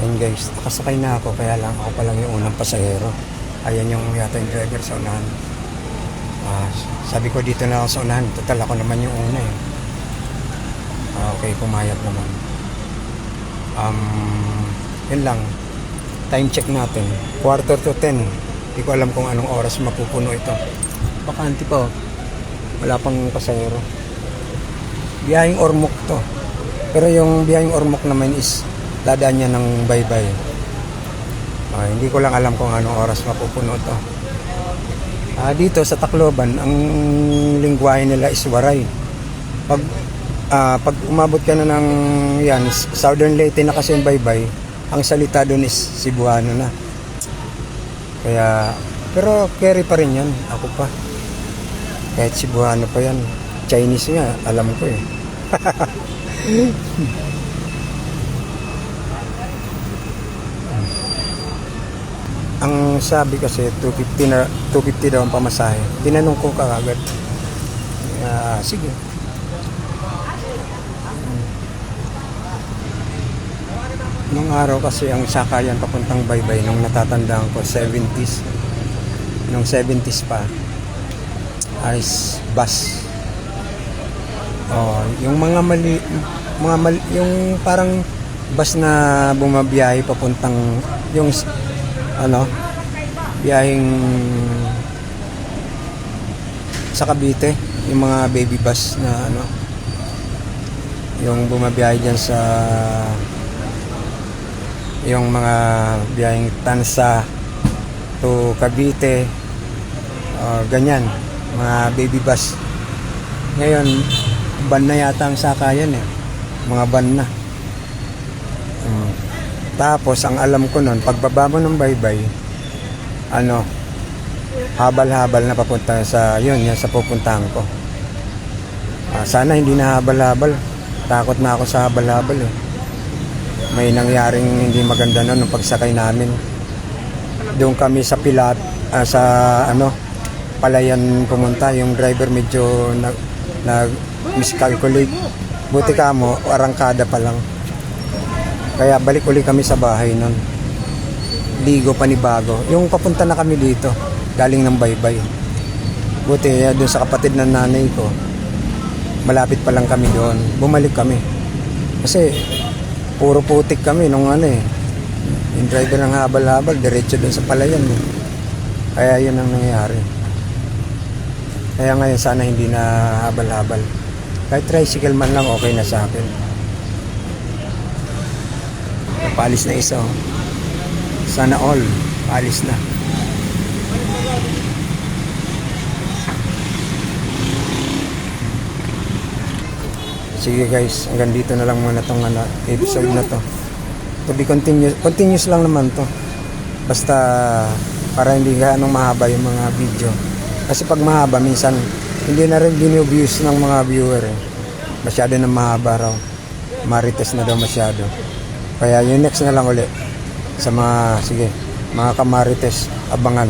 Ayun guys, nakasakay na ako kaya lang ako pa lang yung unang pasahero. Ayan yung yata yung driver sa unahan. Sabi ko dito na ako sa unahan. Total ako naman yung una eh. Okay, pumayag naman. Yun lang. Time check natin. 9:45. Hindi ko alam kung anong oras mapupuno ito. Bakante pa oh. Wala pang pasahero. Biyaheng Ormoc to. Pero yung biyaheng Ormoc naman is dadaan niya ng Baybay. Hindi ko lang alam kung anong oras mapupuno to. Dito sa Tacloban, ang lingwahe nila is Waray. Pag umabot ka na ng yan, Southern Leyte na kasi yung Baybay, ang salita doon is Cebuano na. Kaya, pero carry pa rin yan. Ako pa. Kahit Cebuano pa yan. Chinese nga, alam ko eh. Ang sabi kasi 250 daw ang pamasahe. Tinanong ko kagad. Sige. Nung araw kasi ang sakayan papuntang Baybay nung natatandaan ko 70s. Nung 70s pa ay bus. Yung mga mali yung parang bus na bumabiyahe papuntang yung biyaheng sa Cavite, yung mga baby bus na yung bumabiyahe diyan sa yung mga biyaheng Tansa to Cavite, ganyan, mga baby bus. Ngayon, ban na yata ang sakayan eh. Mga ban na. Tapos, ang alam ko nun, pagbaba mo ng Baybay, habal-habal na papunta sa, yan sa pupuntahan ko. Sana hindi na habal-habal. Takot na ako sa habal-habal eh. May nangyaring hindi maganda nun nung pagsakay namin. Doon kami sa Palayan pumunta. Yung driver medyo miscalculate. Buti ka mo, arangkada pa lang. Kaya balik uli kami sa bahay nun. Ligo panibago. Yung papunta na kami dito, galing ng Baybay. Buti doon sa kapatid ng nanay ko, malapit pa lang kami doon. Bumalik kami. Kasi puro putik kami nung yung driver ng habal-habal, diretso doon sa Palayan. Kaya yun ang nangyayari. Kaya ngayon sana hindi na habal-habal. Kahit tricycle man lang, okay na sa akin. Paalis na isa. Sana all. Paalis na. Sige guys, hanggang dito na lang muna itong episode na to. To be continuous. Continuous lang naman to. Basta para hindi gaano mahaba yung mga video. Kasi pag mahaba, minsan hindi na rin biniviews ng mga viewer eh. Masyado na mahaba raw. Marites na daw masyado. Kaya yung next na lang ulit sa mga kamarites, abangan.